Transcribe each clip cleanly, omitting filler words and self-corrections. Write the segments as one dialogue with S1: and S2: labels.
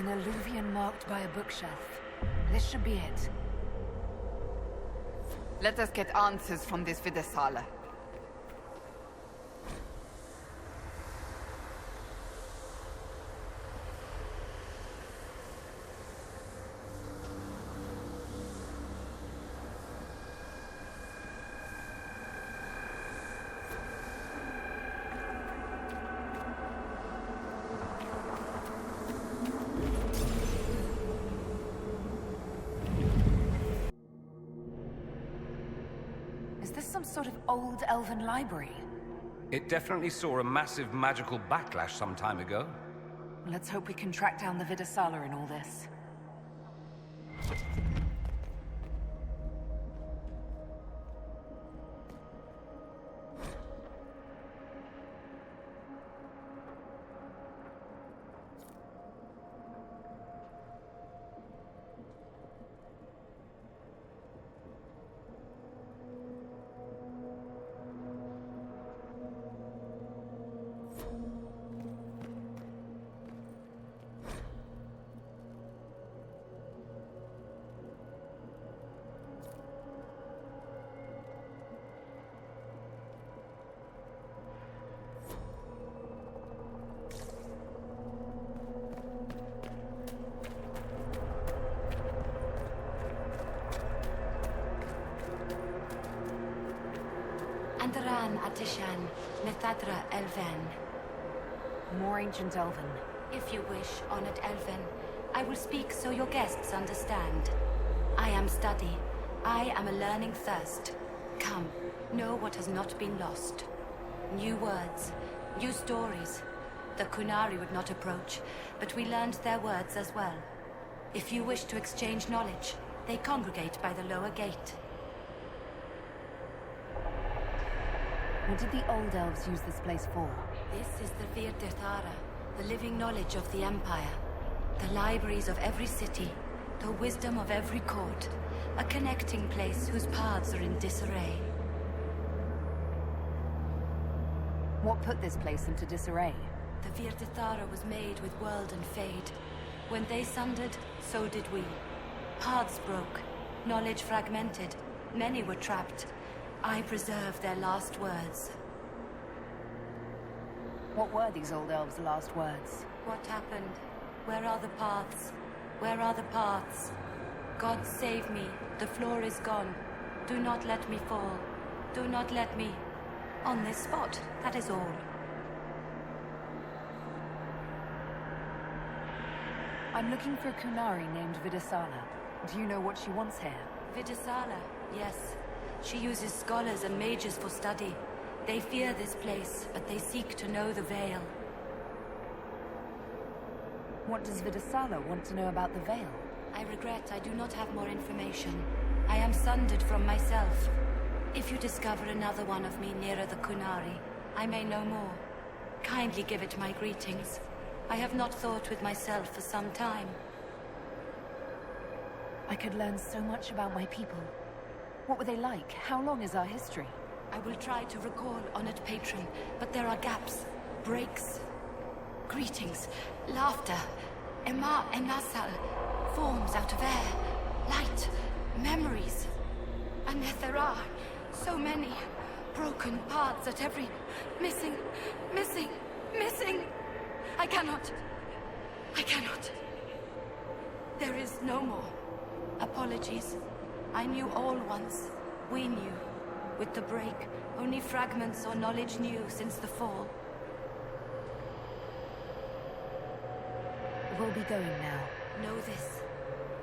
S1: An eluvian marked by a bookshelf. This should be it.
S2: Let us get answers from this Viddasala.
S1: Is this some sort of old elven library?
S3: It definitely saw a massive magical backlash some time ago.
S1: Let's hope we can track down the Viddasala in all this.
S4: Andaran Atishan, Nethadra Elven.
S1: More ancient elven.
S4: If you wish, honored Elven, I will speak so your guests understand. I am study. I am a learning thirst. Come, know what has not been lost. New words, new stories. The Qunari would not approach, but we learned their words as well. If you wish to exchange knowledge, they congregate by the lower gate.
S1: What did the old elves use this place for?
S4: This is the Viddasala, the living knowledge of the Empire. The libraries of every city, the wisdom of every court. A connecting place whose paths are in disarray.
S1: What put this place into disarray?
S4: The Viddasala was made with world and fade. When they sundered, so did we. Paths broke, knowledge fragmented, many were trapped. I preserve their last words.
S1: What were these old elves' last words?
S4: What happened? Where are the paths? Where are the paths? God save me, the floor is gone. Do not let me fall. Do not let me... On this spot, that is all.
S1: I'm looking for a Qunari named Viddasala. Do you know what she wants here?
S4: Viddasala, yes. She uses scholars and mages for study. They fear this place, but they seek to know the Veil.
S1: What does Viddasala want to know about the Veil?
S4: I regret I do not have more information. I am sundered from myself. If you discover another one of me nearer the Qunari, I may know more. Kindly give it my greetings. I have not thought with myself for some time.
S1: I could learn so much about my people. What were they like? How long is our history?
S4: I will try to recall, honored patron, but there are gaps, breaks. Greetings, laughter, Ema Enasal, forms out of air, light, memories. And yet there are so many broken parts at every... missing. I cannot. There is no more. Apologies. I knew all once. We knew. With the break, only fragments or knowledge new since the fall.
S1: We'll be going now.
S4: Know this.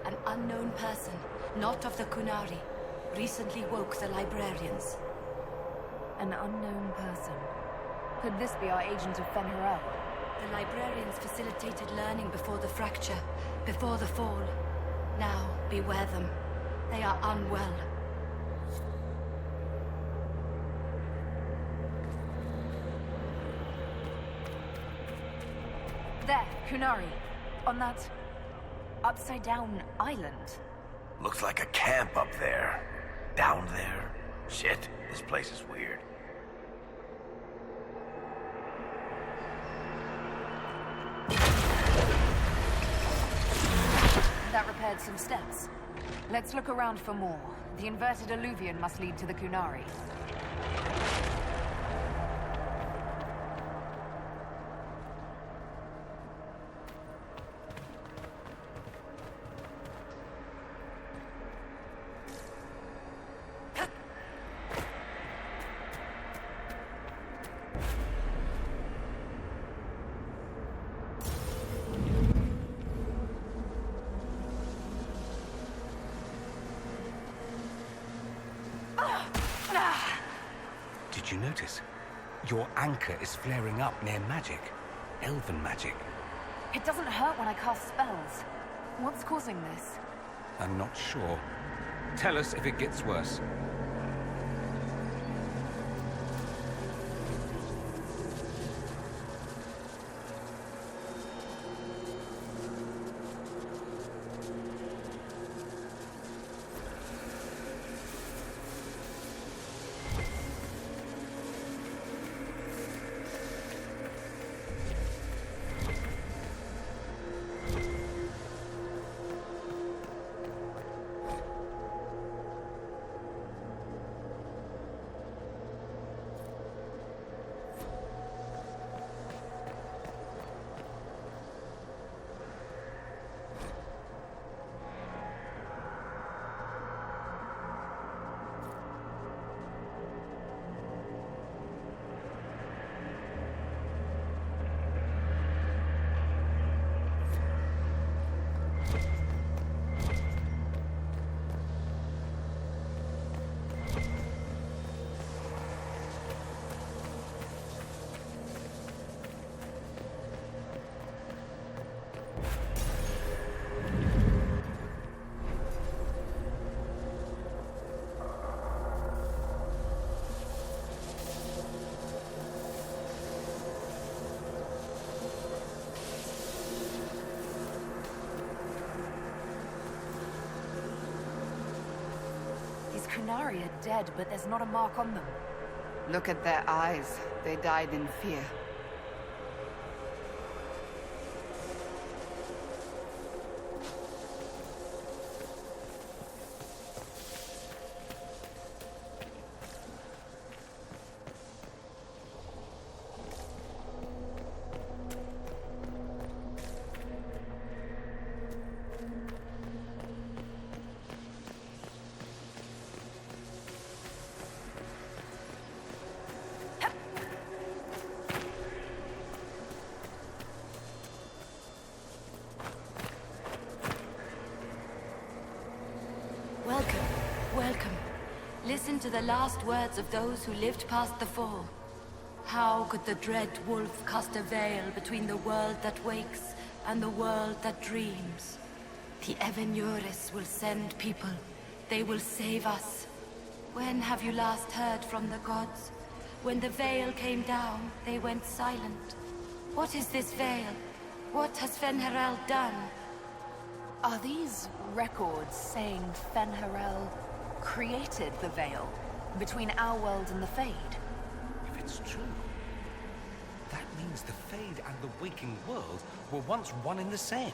S4: An unknown person, not of the Qunari, recently woke the librarians.
S1: An unknown person. Could this be our agent of Fen'Harel?
S4: The librarians facilitated learning before the fracture, before the fall. Now, beware them. They are unwell.
S1: There, Qunari. On that... upside-down island.
S5: Looks like a camp up there. Down there. Shit, this place is weird.
S1: prepared some steps. Let's look around for more. The inverted eluvian must lead to the Qunari.
S3: Did you notice? Your anchor is flaring up near magic. Elven magic.
S1: It doesn't hurt when I cast spells. What's causing this?
S3: I'm not sure. Tell us if it gets worse.
S1: Qunari are dead, but there's not a mark on them.
S2: Look at their eyes. They died in fear.
S4: Welcome, welcome. Listen to the last words of those who lived past the fall. How could the dread wolf cast a veil between the world that wakes and the world that dreams? The Evenures will send people. They will save us. When have you last heard from the gods? When the veil came down, they went silent. What is this veil? What has Fen'Harel done?
S1: Are these records saying Fen'Harel created the veil between our world and the Fade?
S3: If it's true, that means the Fade and the waking world were once one and the same.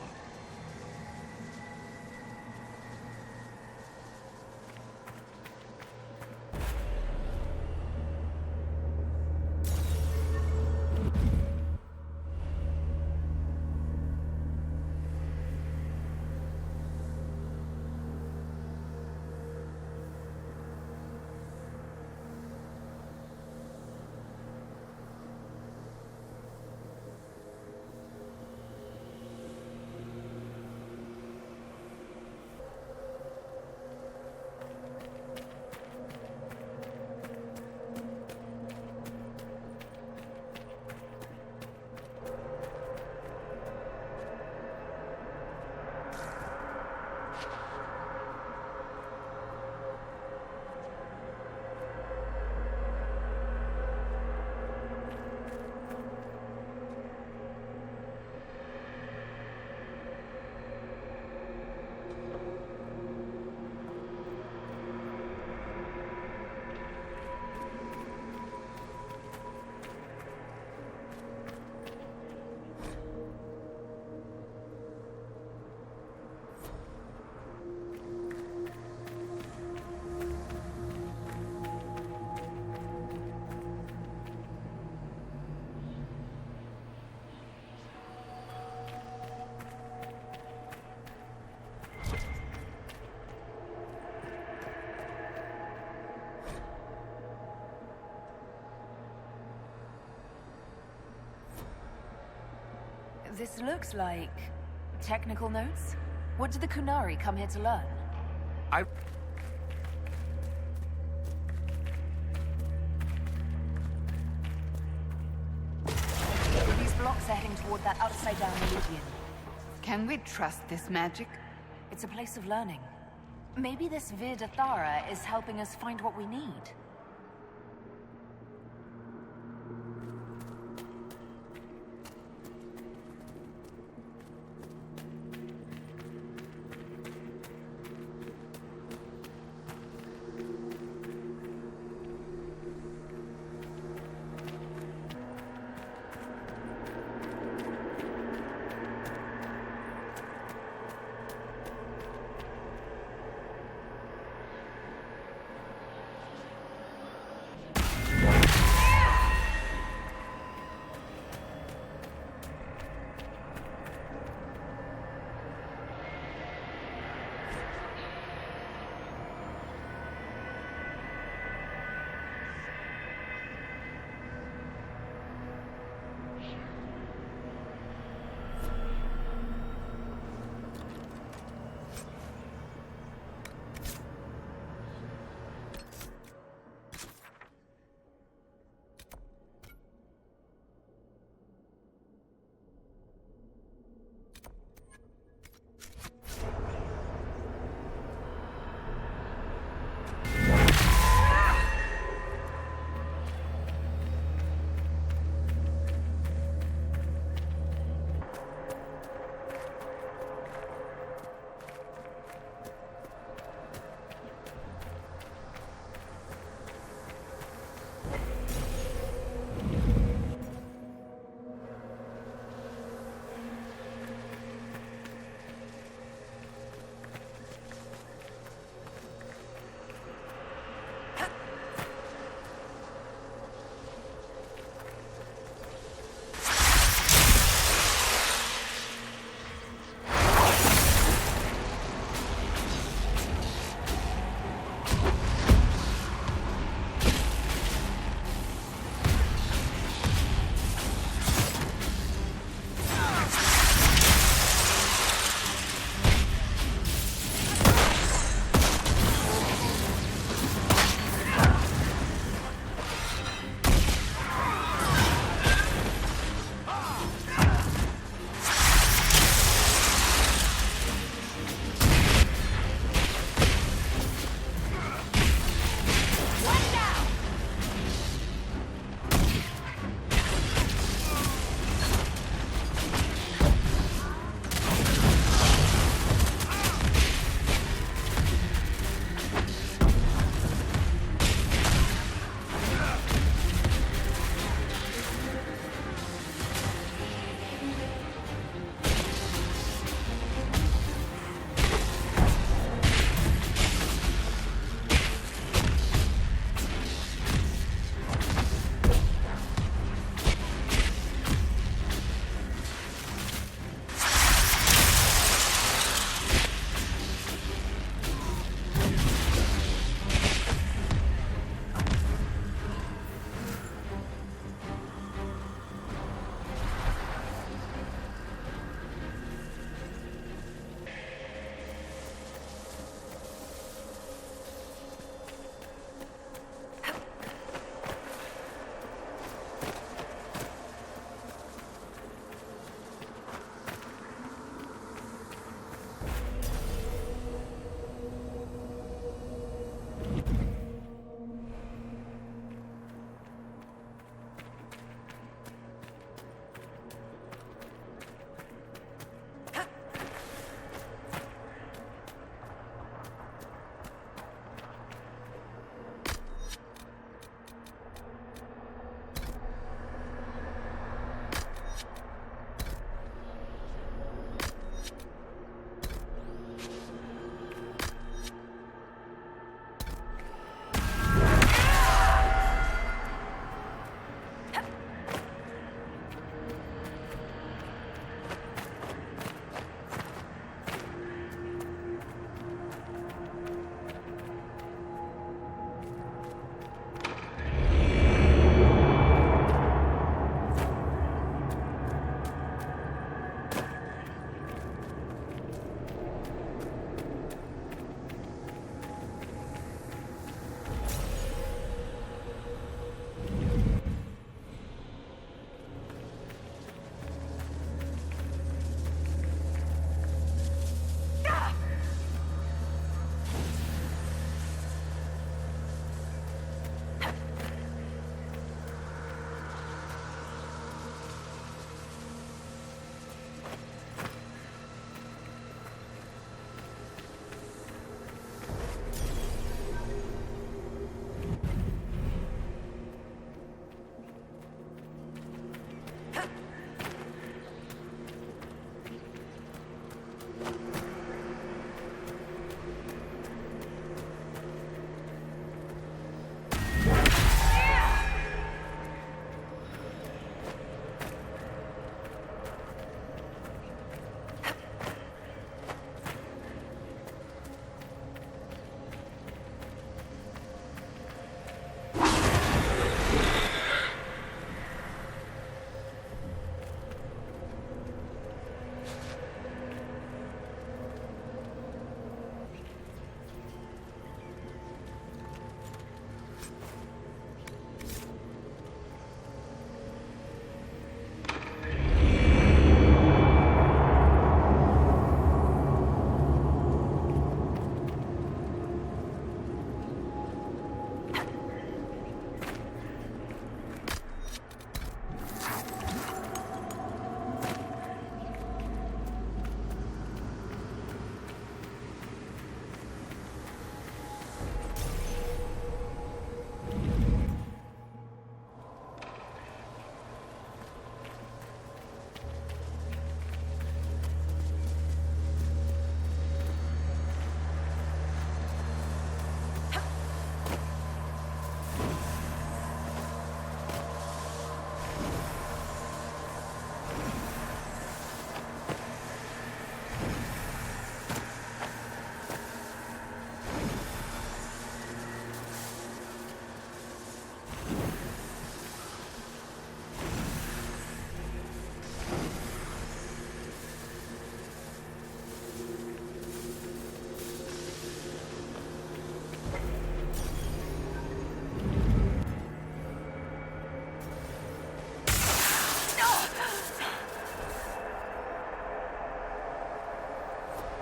S1: This looks like... technical notes? What did the Qunari come here to learn?
S3: I...
S1: These blocks are heading toward that upside-down eluvian.
S2: Can we trust this magic?
S1: It's a place of learning. Maybe this Viddasala is helping us find what we need.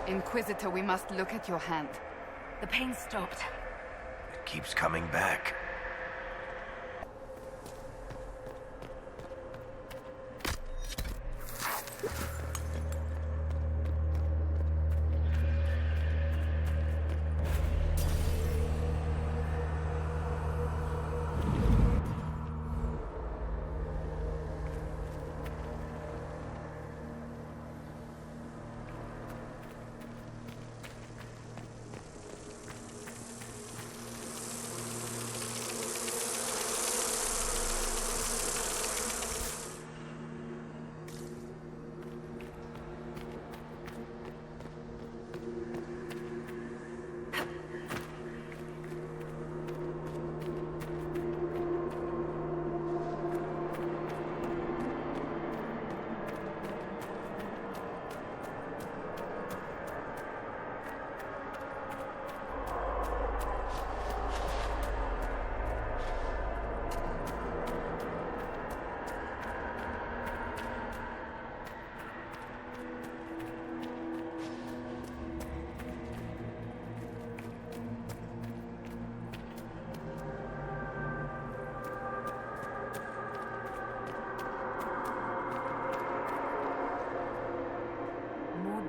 S2: Inquisitor, we must look at your hand.
S1: The pain stopped.
S5: It keeps coming back.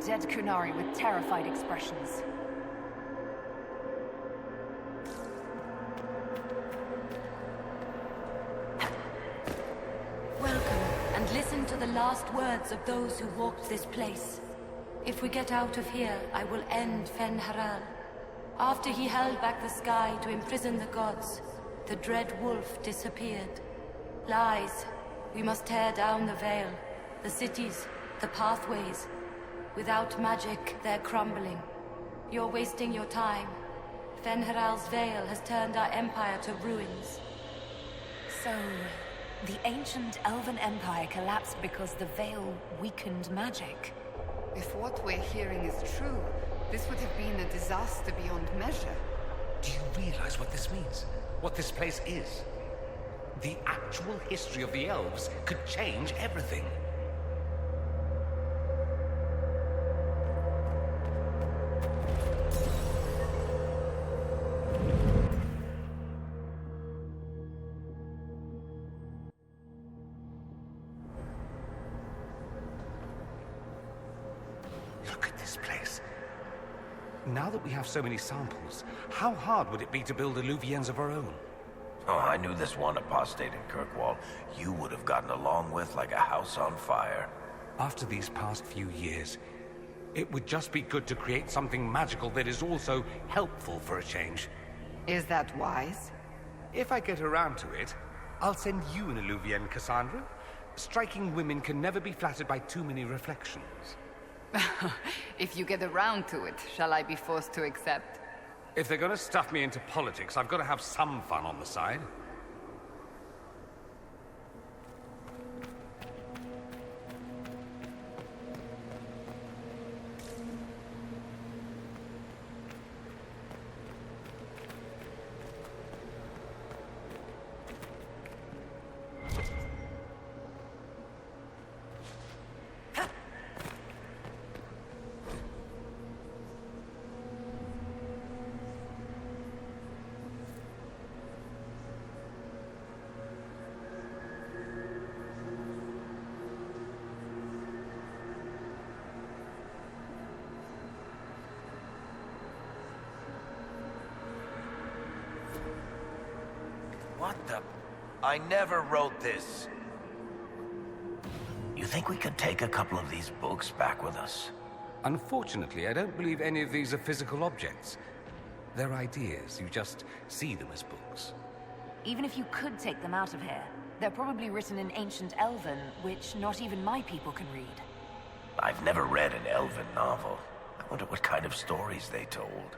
S1: Dead Qunari with terrified expressions.
S4: Welcome, and listen to the last words of those who walked this place. If we get out of here, I will end Fen'Haral. After he held back the sky to imprison the gods, the dread wolf disappeared. Lies. We must tear down the veil, the cities, the pathways. Without magic, they're crumbling. You're wasting your time. Fen'Haral's veil has turned our empire to ruins.
S1: So, the ancient Elven Empire collapsed because the veil weakened magic.
S2: If what we're hearing is true, this would have been a disaster beyond measure.
S3: Do you realize what this means? What this place is? The actual history of the elves could change everything. Now that we have so many samples, how hard would it be to build eluvians of our own?
S5: Oh, I knew this one apostate in Kirkwall you would have gotten along with like a house on fire.
S3: After these past few years, It would just be good to create something magical that is also helpful for a change.
S2: Is that wise?
S3: If I get around to it, I'll send you an eluvian, Cassandra. Striking women can never be flattered by too many reflections.
S2: If you get around to it, shall I be forced to accept?
S3: If they're gonna stuff me into politics, I've got to have some fun on the side.
S5: What the... I never wrote this. You think we could take a couple of these books back with us?
S3: Unfortunately, I don't believe any of these are physical objects. They're ideas. You just see them as books.
S1: Even if you could take them out of here, they're probably written in ancient Elven, which not even my people can read.
S5: I've never read an Elven novel. I wonder what kind of stories they told.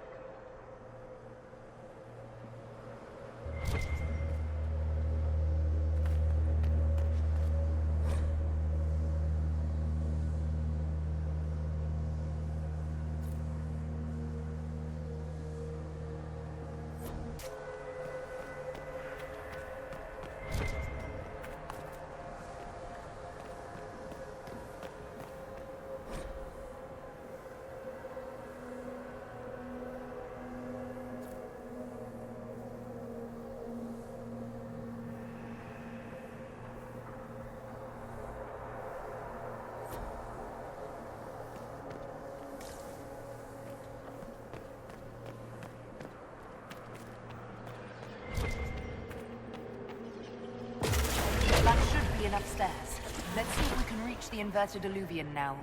S1: That should be enough stairs. Let's see if we can reach the inverted eluvian now.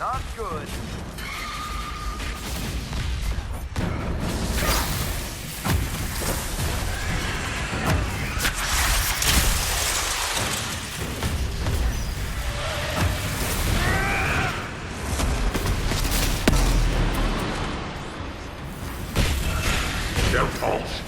S5: Not good.
S6: Don't false.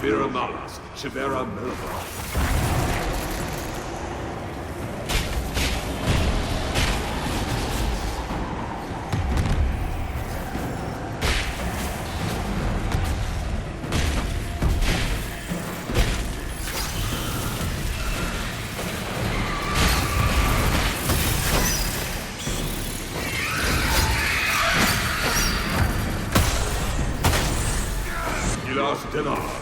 S6: Biramalas, Chivera Milva. Ilas Dinar.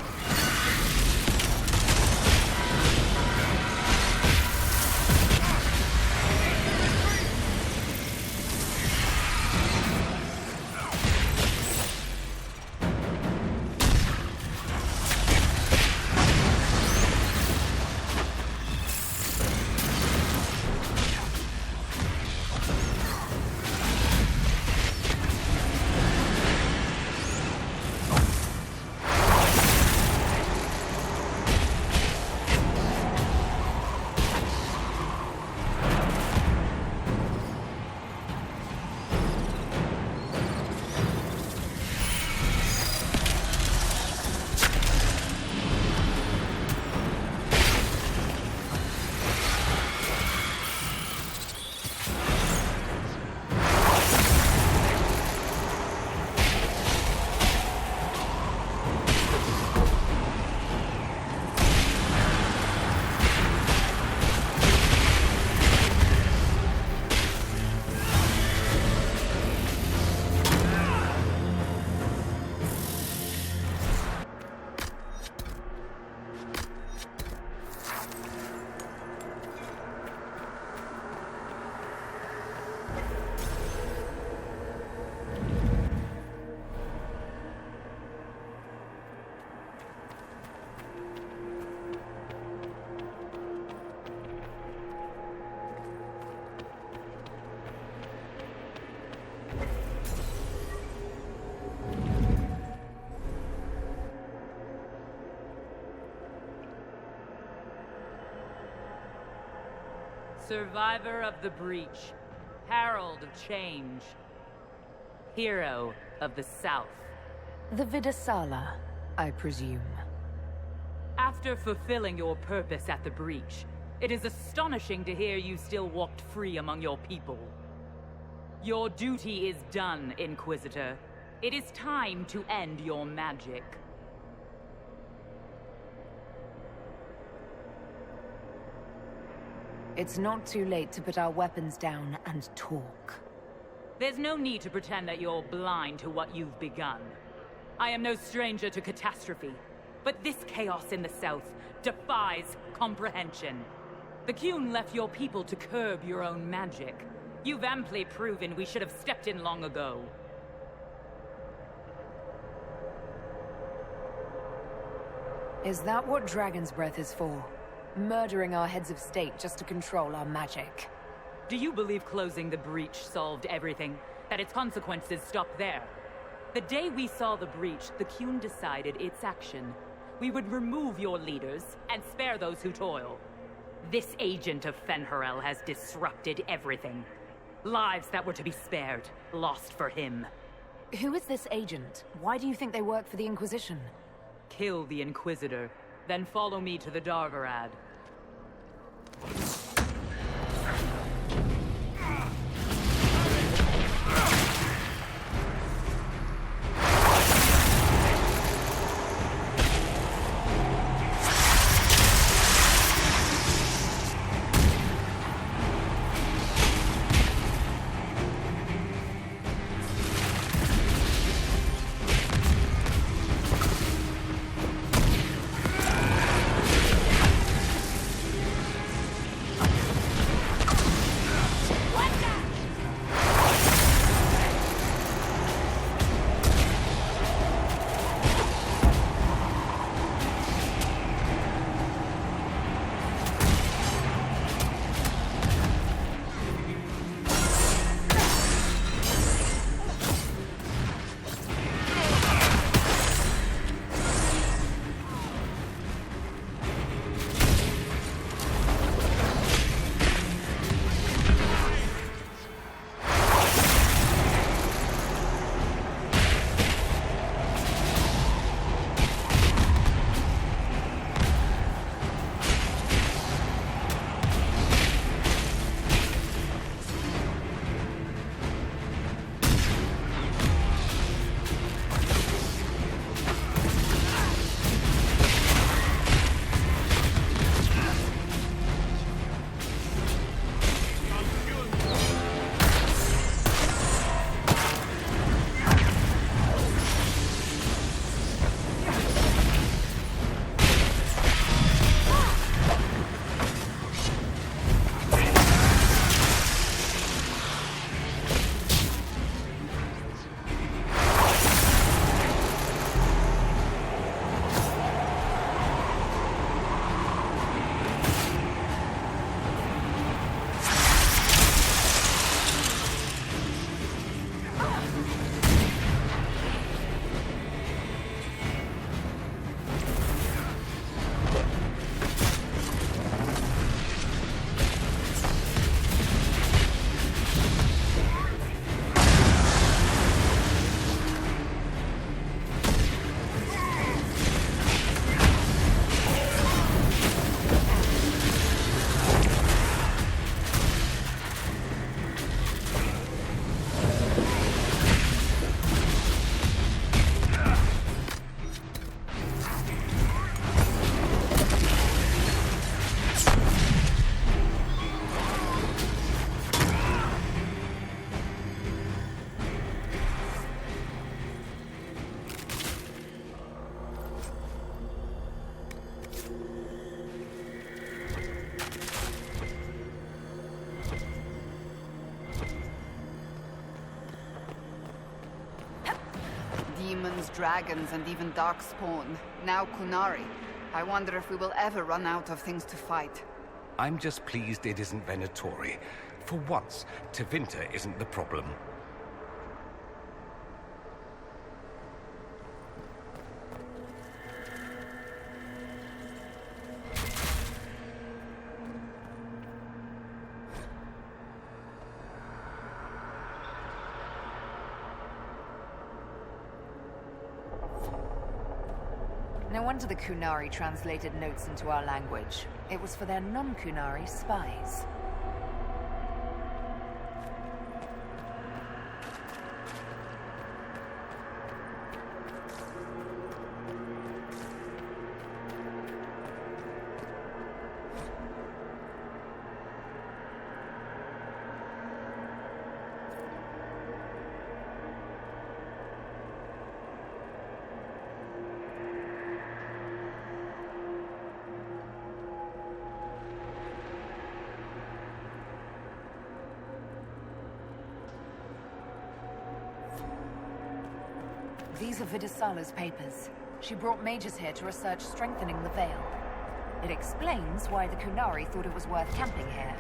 S7: Survivor of the Breach, Herald of Change, Hero of the South.
S1: The Viddasala, I presume.
S7: After fulfilling your purpose at the Breach, it is astonishing to hear you still walked free among your people. Your duty is done, Inquisitor. It is time to end your magic.
S1: It's not too late to put our weapons down and talk.
S7: There's no need to pretend that you're blind to what you've begun. I am no stranger to catastrophe, but this chaos in the South defies comprehension. The Qun left your people to curb your own magic. You've amply proven we should have stepped in long ago.
S1: Is that what Dragon's Breath is for? Murdering our heads of state just to control our magic?
S7: Do you believe closing the breach solved everything? That its consequences stopped there? The day we saw the breach, the Qun decided its action. We would remove your leaders and spare those who toil. This agent of Fenharel has disrupted everything. Lives that were to be spared, lost for him.
S1: Who is this agent? Why do you think they work for the Inquisition?
S7: Kill the Inquisitor, then follow me to the Dargarad.
S2: Demons, dragons, and even darkspawn. Now Qunari. I wonder if we will ever run out of things to fight.
S3: I'm just pleased it isn't Venatori. For once, Tevinter isn't the problem.
S1: No wonder the Qunari translated notes into our language. It was for their non-Qunari spies. These are Viddasala's papers. She brought mages here to research strengthening the Veil. It explains why the Qunari thought it was worth camping here.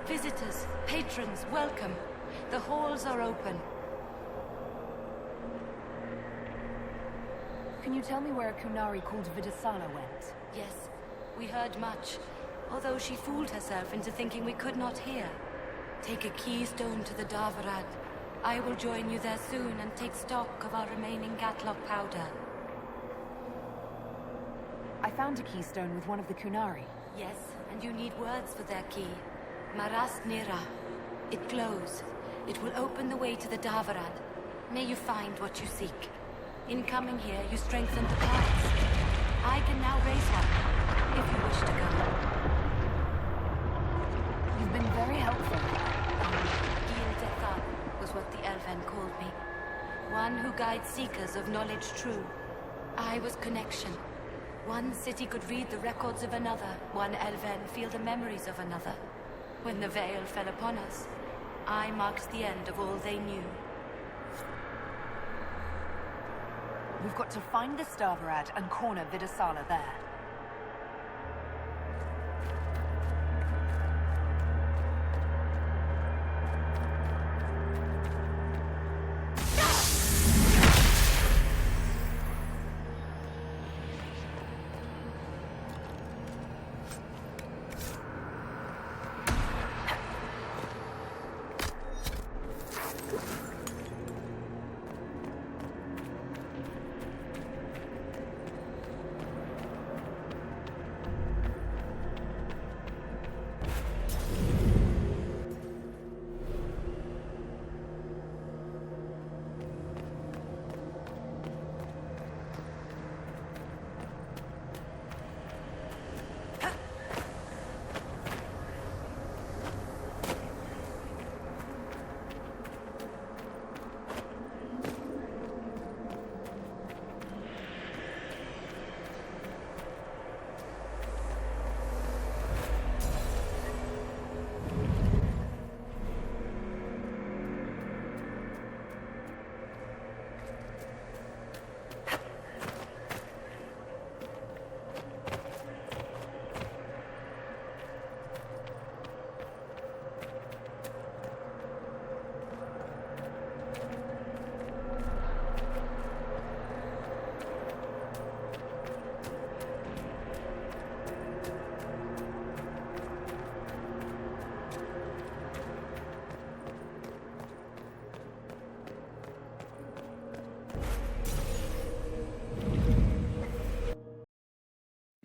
S4: Visitors, patrons, welcome. The halls are open.
S1: Can you tell me where a Qunari called Viddasala went?
S4: Yes, we heard much, although she fooled herself into thinking we could not hear. Take a keystone to the Davarad. I will join you there soon and take stock of our remaining Gatlock powder.
S1: I found a keystone with one of the Qunari.
S4: Yes, and you need words for their key. Marast Nira. It glows. It will open the way to the Davarad. May you find what you seek. In coming here, you strengthened the paths. I can now raise her, if you wish to go.
S1: You've been very helpful.
S4: Gil-Dethan was what the Elven called me. One who guides seekers of knowledge true. I was connection. One city could read the records of another. One Elven feel the memories of another. When the Veil fell upon us, I marked the end of all they knew.
S1: We've got to find the Davarad and corner Viddasala there.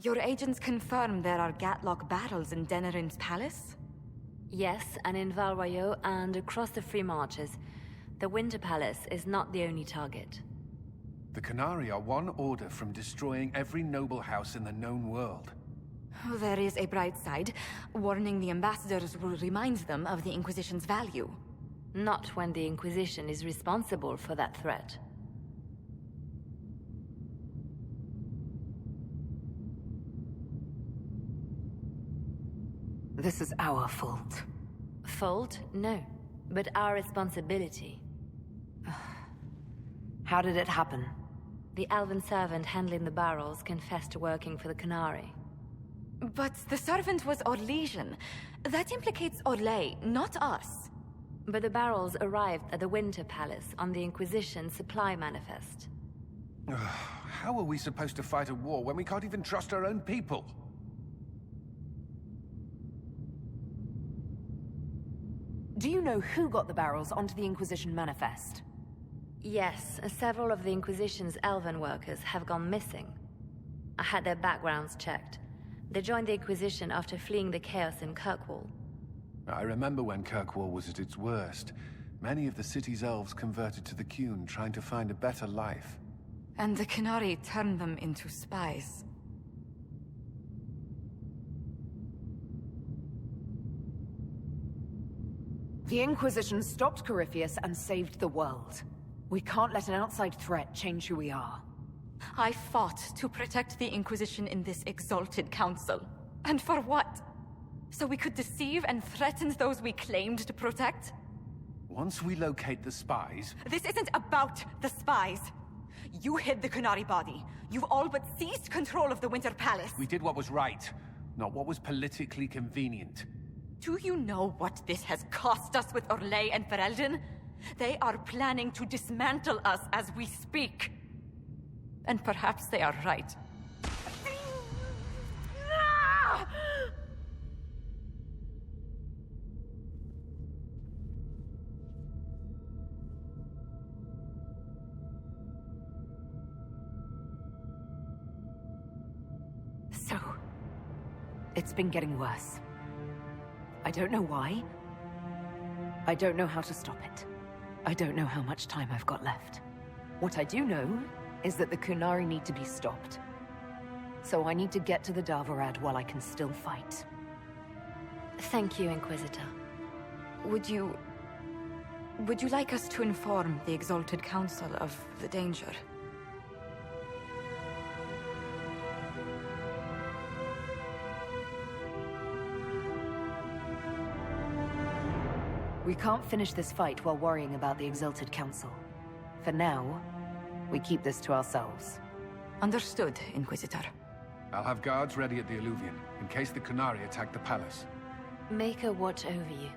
S8: Your agents confirm there are Gatlock battles in Denerim's palace?
S9: Yes, and in Valroyo and across the Free Marches. The Winter Palace is not the only target.
S10: The Qunari are one order from destroying every noble house in the known world.
S8: There is a bright side. Warning the ambassadors will remind them of the Inquisition's value.
S9: Not when the Inquisition is responsible for that threat.
S1: This is our fault.
S9: Fault? No. But our responsibility.
S1: How did it happen?
S9: The elven servant handling the barrels confessed to working for the Qunari.
S8: But the servant was Orlesian. That implicates Orlais, not us.
S9: But the barrels arrived at the Winter Palace on the Inquisition supply manifest.
S10: How are we supposed to fight a war when we can't even trust our own people?
S1: Do you know who got the barrels onto the Inquisition manifest?
S9: Yes, several of the Inquisition's elven workers have gone missing. I had their backgrounds checked. They joined the Inquisition after fleeing the chaos in Kirkwall.
S10: I remember when Kirkwall was at its worst. Many of the city's elves converted to the Qun, trying to find a better life.
S8: And the Qunari turned them into spies.
S1: The Inquisition stopped Corypheus and saved the world. We can't let an outside threat change who we are.
S8: I fought to protect the Inquisition in this exalted council. And for what? So we could deceive and threaten those we claimed to protect?
S10: Once we locate the spies...
S8: This isn't about the spies. You hid the Qunari body. You all but seized control of the Winter Palace.
S10: We did what was right, not what was politically convenient.
S8: Do you know what this has cost us with Orlais and Ferelden? They are planning to dismantle us as we speak. And perhaps they are right.
S1: So, it's been getting worse. I don't know why. I don't know how to stop it. I don't know how much time I've got left. What I do know is that the Qunari need to be stopped. So I need to get to the Davarad while I can still fight.
S9: Thank you, Inquisitor.
S8: Would you like us to inform the Exalted Council of the danger?
S1: We can't finish this fight while worrying about the Exalted Council. For now, we keep this to ourselves.
S8: Understood, Inquisitor.
S10: I'll have guards ready at the eluvian, in case the Qunari attack the palace.
S9: Make a watch over you.